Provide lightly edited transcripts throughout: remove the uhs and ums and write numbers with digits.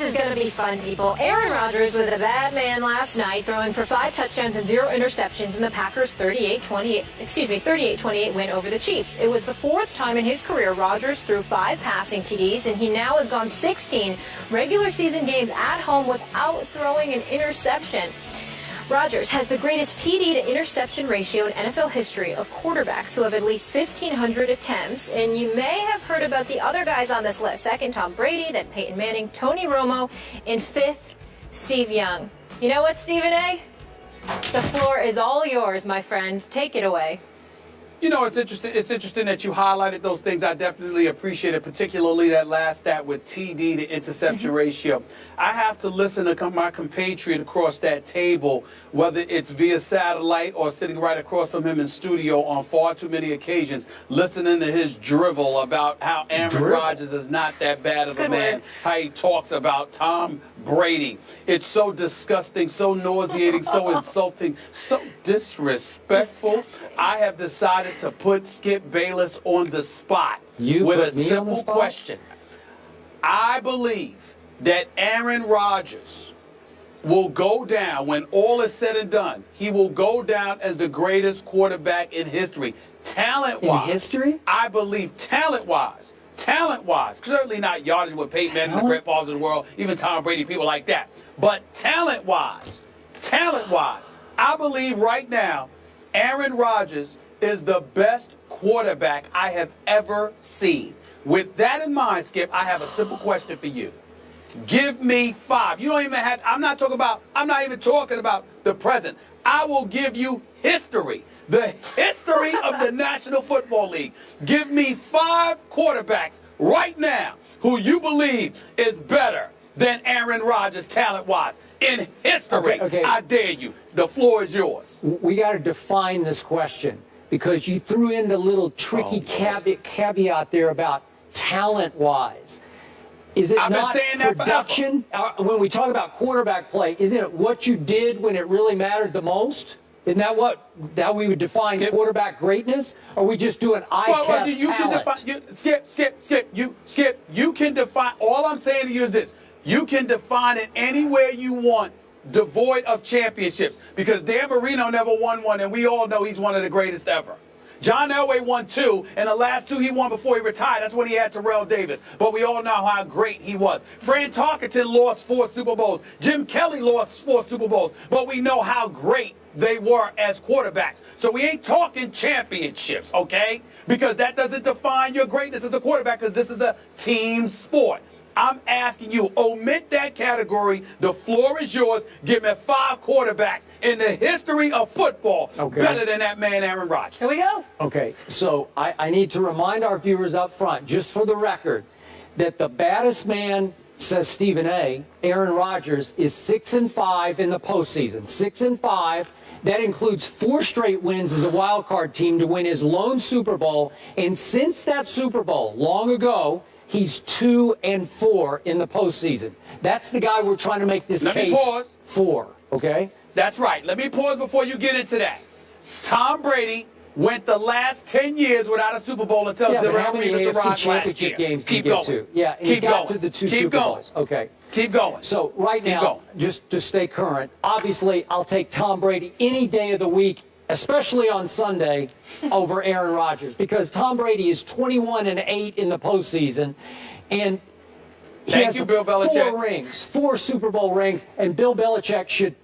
is going to be fun, people. Aaron Rodgers was a bad man last night, throwing for 5 touchdowns and 0 interceptions in the Packers' 38-28 win over the Chiefs. It was the 4th time in his career Rodgers threw 5 passing TDs, and he now has gone 16 regular season games at home without throwing an interception. Rodgers has the greatest TD to interception ratio in NFL history of quarterbacks who have at least 1,500 attempts. And you may have heard about the other guys on this list. 2nd, Tom Brady, then Peyton Manning, Tony Romo, and 5th, Steve Young. You know what, Stephen A? The floor is all yours, my friend. Take it away. You know, it's interesting that you highlighted those things. I definitely appreciate it, particularly that last stat with TD to interception ratio. I have to listen to my compatriot across that table, whether it's via satellite or sitting right across from him in studio on far too many occasions, listening to his drivel about how Aaron Rodgers is not that bad of a man, how he talks about Tom Brady. It's so disgusting, so nauseating, so insulting, so disrespectful. I have decided to put Skip Bayless on the spot with a simple question. I believe that Aaron Rodgers will go down, when all is said and done, he will go down as the greatest quarterback in history. Talent-wise. In history? I believe talent-wise. Talent-wise. Certainly not yardage with Peyton Manning, the great fathers of the world, even Tom Brady, people like that. But talent-wise, I believe right now Aaron Rodgers is the best quarterback I have ever seen. With that in mind, Skip, I have a simple question for you. Give me 5. You don't even have, I'm not even talking about the present. I will give you history. The history of the National Football League. Give me 5 quarterbacks right now who you believe is better than Aaron Rodgers talent-wise in history. Okay. I dare you. The floor is yours. We got to define this question, because you threw in the little tricky caveat there about talent-wise. Is it not production? When we talk about quarterback play, isn't it what you did when it really mattered the most? Isn't that how we would define quarterback greatness? Or are we just doing eye test talent? Skip, you can define, all I'm saying to you is this. You can define it anywhere you want, devoid of championships, because Dan Marino never won one, and we all know he's one of the greatest ever. John Elway won 2, and the last 2 he won before he retired. That's when he had Terrell Davis. But we all know how great he was. Fran Tarkenton lost 4 Super Bowls. Jim Kelly lost 4 Super Bowls. But we know how great they were as quarterbacks. So we ain't talking championships, okay? Because that doesn't define your greatness as a quarterback, because this is a team sport. I'm asking you, omit that category. The floor is yours. Give me 5 quarterbacks in the history of football better than that man, Aaron Rodgers. Here we go. Okay, so I need to remind our viewers up front, just for the record, that the baddest man, says Stephen A., Aaron Rodgers, is 6-5 in the postseason. 6-5. That includes 4 straight wins as a wild card team to win his lone Super Bowl. And since that Super Bowl, long ago, he's 2-4 in the postseason. That's the guy we're trying to make this case for, okay? That's right. Let me pause before you get into that. Tom Brady went the last 10 years without a Super Bowl until how many AFC championship games did he get to? Yeah, and he got to the 2 Super Bowls. Okay. Keep going. So right now, just to stay current, obviously I'll take Tom Brady any day of the week, especially on Sunday, over Aaron Rodgers, because Tom Brady is 21-8 in the postseason, and he has 4 rings, 4 Super Bowl rings, and Bill Belichick should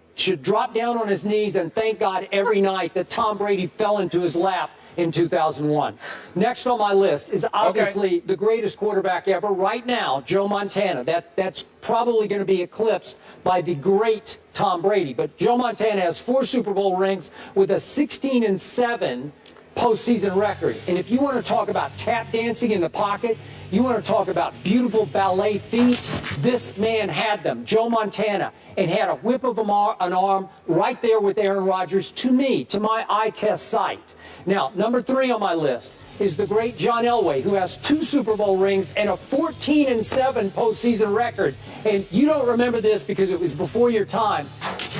drop down on his knees and thank God every night that Tom Brady fell into his lap in 2001. Next on my list is obviously the greatest quarterback ever right now, Joe Montana. That's probably going to be eclipsed by the great Tom Brady. But Joe Montana has 4 Super Bowl rings with a 16-7 postseason record. And if you want to talk about tap dancing in the pocket, you want to talk about beautiful ballet feet, this man had them, Joe Montana, and had a whip of an arm right there with Aaron Rodgers, to me, to my eye test sight. Now, number 3 on my list is the great John Elway, who has 2 Super Bowl rings and a 14-7 postseason record. And you don't remember this because it was before your time.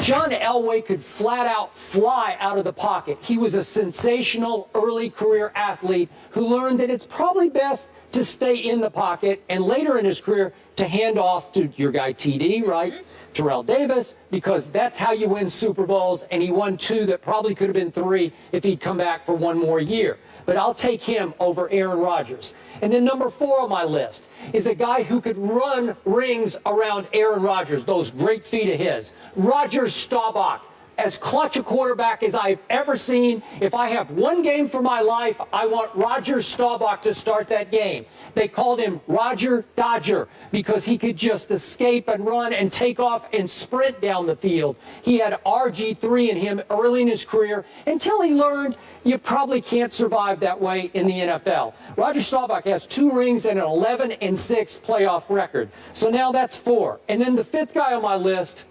John Elway could flat out fly out of the pocket. He was a sensational early career athlete who learned that it's probably best to stay in the pocket, and later in his career to hand off to your guy TD, right? Terrell Davis, because that's how you win Super Bowls, and he won 2 that probably could have been 3 if he'd come back for 1 more year. But I'll take him over Aaron Rodgers. And then number 4 on my list is a guy who could run rings around Aaron Rodgers, those great feet of his. Roger Staubach. As clutch a quarterback as I've ever seen. If I have one game for my life, I want Roger Staubach to start that game. They called him Roger Dodger because he could just escape and run and take off and sprint down the field. He had RG3 in him early in his career until he learned you probably can't survive that way in the NFL. Roger Staubach has 2 rings and an 11-6 playoff record. So now that's 4. And then the 5th guy on my list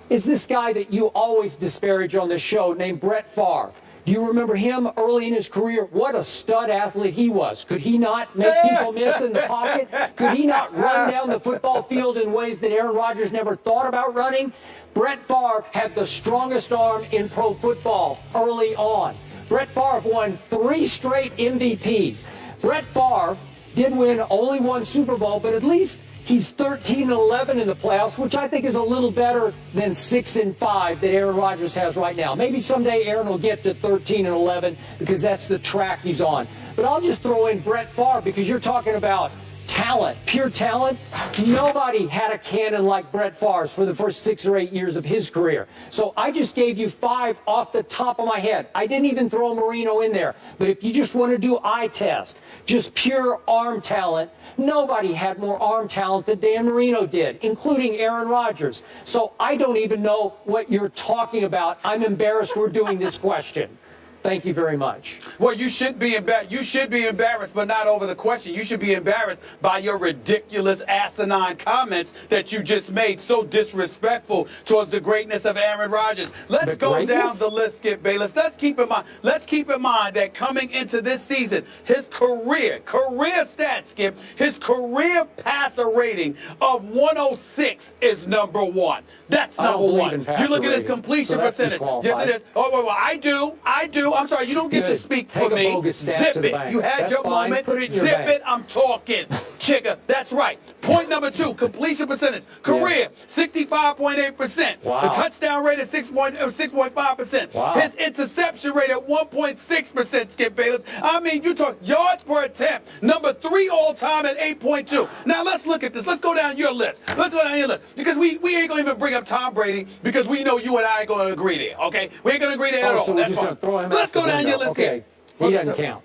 is this guy that you always disparage on this show named Brett Favre. Do you remember him early in his career? What a stud athlete he was. Could he not make people miss in the pocket? Could he not run down the football field in ways that Aaron Rodgers never thought about running? Brett Favre had the strongest arm in pro football early on. Brett Favre won 3 straight MVPs. Brett Favre did win only 1 Super Bowl, but at least he's 13-11 in the playoffs, which I think is a little better than 6-5 that Aaron Rodgers has right now. Maybe someday Aaron will get to 13-11 because that's the track he's on. But I'll just throw in Brett Favre because you're talking about talent, pure talent. Nobody had a cannon like Brett Favre's for the first 6 or 8 years of his career. So I just gave you 5 off the top of my head. I didn't even throw Marino in there. But if you just want to do eye test, just pure arm talent, nobody had more arm talent than Dan Marino did, including Aaron Rodgers. So I don't even know what you're talking about. I'm embarrassed we're doing this question. Thank you very much. Well, you should be embarrassed. You should be embarrassed, but not over the question. You should be embarrassed by your ridiculous, asinine comments that you just made, so disrespectful towards the greatness of Aaron Rodgers. Let's go down the list, Skip Bayless. Let's keep in mind that coming into this season, his career stats, Skip, his career passer rating of 106 is number 1. That's number 1. You look at his completion percentage. Yes, it is. Oh, well, I do. I'm sorry, you don't get to speak for me. Zip it. You had your moment. Zip it. I'm talking. Chicka. That's right. Point number 2, completion percentage. Career, 65.8%. Wow. The touchdown rate is 6.5%. Wow. His interception rate at 1.6%, Skip Bayless. I mean, you talk yards per attempt. Number 3 all time at 8.2. Now, let's look at this. Let's go down your list. Because we ain't going to even bring up Tom Brady because we know you and I ain't going to agree there, okay? We ain't going to agree there at all. So That's fine. Let's go down your list here. He doesn't count.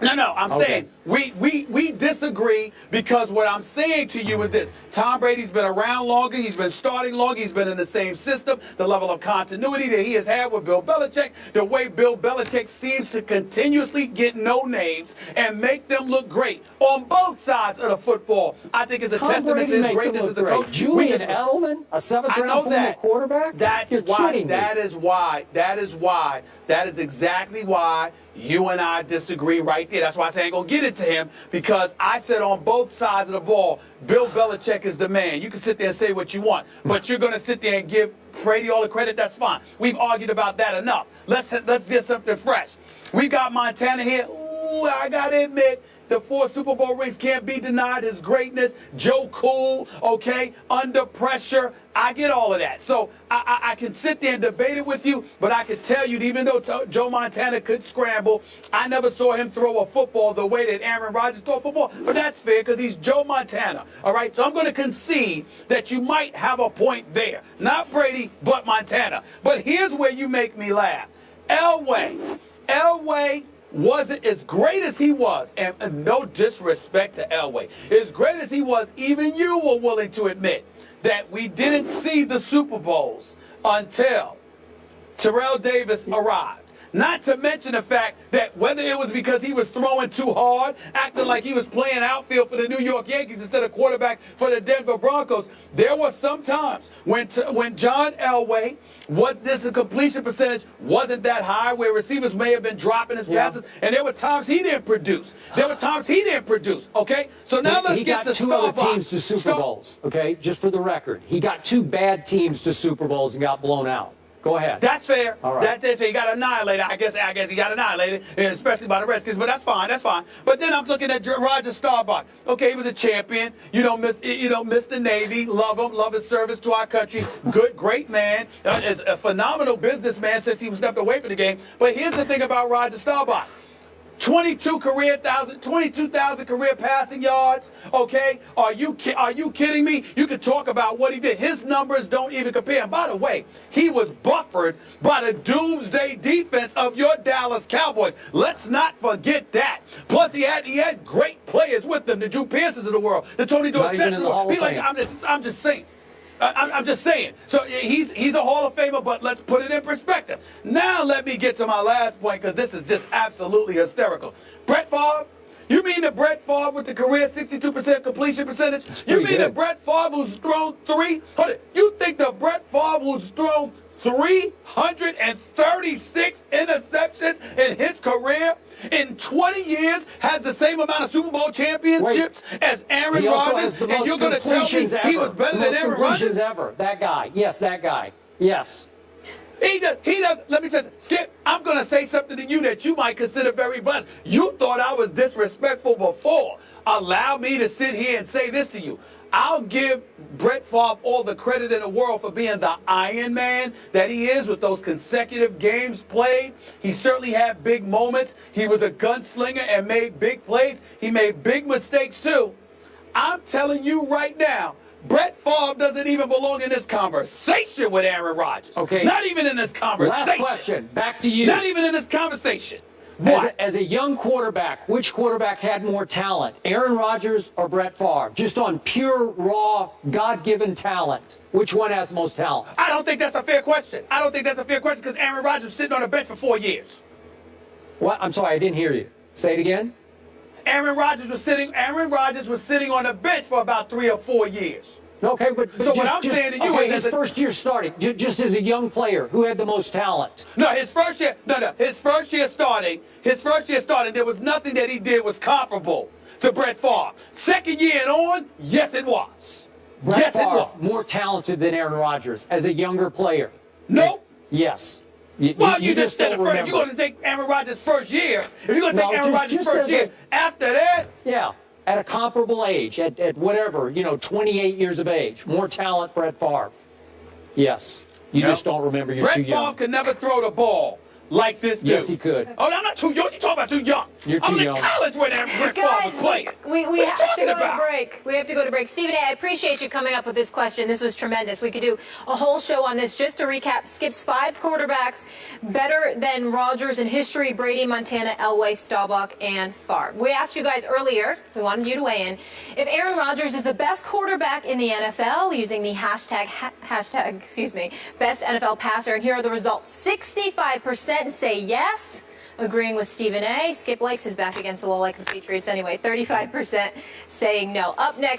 No, I'm saying we disagree because what I'm saying to you is this. Tom Brady's been around longer. He's been starting longer. He's been in the same system. The level of continuity that he has had with Bill Belichick, the way Bill Belichick seems to continuously get no names and make them look great on both sides of the football, I think is a testament to his greatness as a coach. Julian Edelman, a 7th-round former quarterback? That is exactly why you and I disagree right there. That's why I say I ain't going to get it to him, because I said on both sides of the ball, Bill Belichick is the man. You can sit there and say what you want, but you're going to sit there and give Brady all the credit. That's fine. We've argued about that enough. Let's get something fresh. We got Montana here. Ooh, I got to admit, the 4 Super Bowl rings can't be denied. His greatness. Joe Cool, okay, under pressure. I get all of that. So I can sit there and debate it with you, but I can tell you, even though Joe Montana could scramble, I never saw him throw a football the way that Aaron Rodgers threw a football. But that's fair because he's Joe Montana. All right, so I'm going to concede that you might have a point there. Not Brady, but Montana. But here's where you make me laugh. Elway wasn't as great as he was, and no disrespect to Elway, as great as he was, even you were willing to admit that we didn't see the Super Bowls until Terrell Davis arrived. Not to mention the fact that whether it was because he was throwing too hard, acting like he was playing outfield for the New York Yankees instead of quarterback for the Denver Broncos, there were some times when John Elway, this completion percentage wasn't that high, where receivers may have been dropping his passes, and there were times he didn't produce. Okay? So now let's get to He got 2 other teams to Super Bowls, okay? Just for the record. He got 2 bad teams to Super Bowls and got blown out. Go ahead. That's fair. All right. That's fair. He got annihilated. I guess he got annihilated, especially by the Redskins. But that's fine. That's fine. But then I'm looking at Roger Staubach. Okay, he was a champion. Miss the Navy. Love him. Love his service to our country. Great man. Is a phenomenal businessman since he stepped away from the game. But here's the thing about Roger Staubach. 22,000 career passing yards. Okay, are you kidding me? You could talk about what he did. His numbers don't even compare. And by the way, he was buffered by the doomsday defense of your Dallas Cowboys. Let's not forget that. Plus, he had great players with them, the Drew Pearsons of the world, the Tony Dorsett of the world. I'm just saying. I'm just saying. So he's a Hall of Famer, but let's put it in perspective. Now let me get to my last point, because this is just absolutely hysterical. Brett Favre? You mean the Brett Favre with the career 62% completion percentage? You mean the Brett Favre who's thrown you think the Brett Favre who's thrown 336 interceptions in his career in 20 years has the same amount of Super Bowl championships as Aaron Rodgers? And you're going to tell me he was better than Aaron Rodgers? Ever. That guy. Yes, that guy. Yes. He does. Let me tell you, Skip, I'm going to say something to you that you might consider very blessed. You thought I was disrespectful before. Allow me to sit here and say this to you. I'll give Brett Favre all the credit in the world for being the Iron Man that he is with those consecutive games played. He certainly had big moments. He was a gunslinger and made big plays. He made big mistakes, too. I'm telling you right now, Brett Favre doesn't even belong in this conversation with Aaron Rodgers. Okay. Not even in this conversation. Last question. Back to you. Not even in this conversation. As a young quarterback, which quarterback had more talent, Aaron Rodgers or Brett Favre? Just on pure, raw, God-given talent, which one has the most talent? I don't think that's a fair question. I don't think that's a fair question, because Aaron Rodgers was sitting on the bench for 4 years. What? I'm sorry, I didn't hear you. Say it again. Aaron Rodgers was sitting on the bench for about 3 or 4 years. Okay, but so what I'm saying to you is his first year starting, just as a young player, who had the most talent? No, his first year starting, there was nothing that he did was comparable to Brett Favre. Second year and on, yes, it was. Brett Favre, more talented than Aaron Rodgers as a younger player. Nope. Yes. You just said it first. If you're going to take Aaron Rodgers' first year, if you're going to take Aaron Rodgers' first year, after that, yeah. At a comparable age, at whatever, 28 years of age. More talent, Brett Favre. Yes. You just don't remember. You're too young. Brett Favre could never throw the ball like this dude. Yes, he could. Oh, I'm not too young. You talking about too young. You're too young. I'm in college when Brett Favre was playing. We have to go to break. We have to go to break. Stephen A., I appreciate you coming up with this question. This was tremendous. We could do a whole show on this. Just to recap, Skip's 5 quarterbacks better than Rodgers in history: Brady, Montana, Elway, Staubach, and Favre. We asked you guys earlier, we wanted you to weigh in, if Aaron Rodgers is the best quarterback in the NFL, using the hashtag best NFL passer. And here are the results. 65% say yes, agreeing with Stephen A. Skip Lakes is back against the wall like the Patriots anyway. 35% saying no. Up next.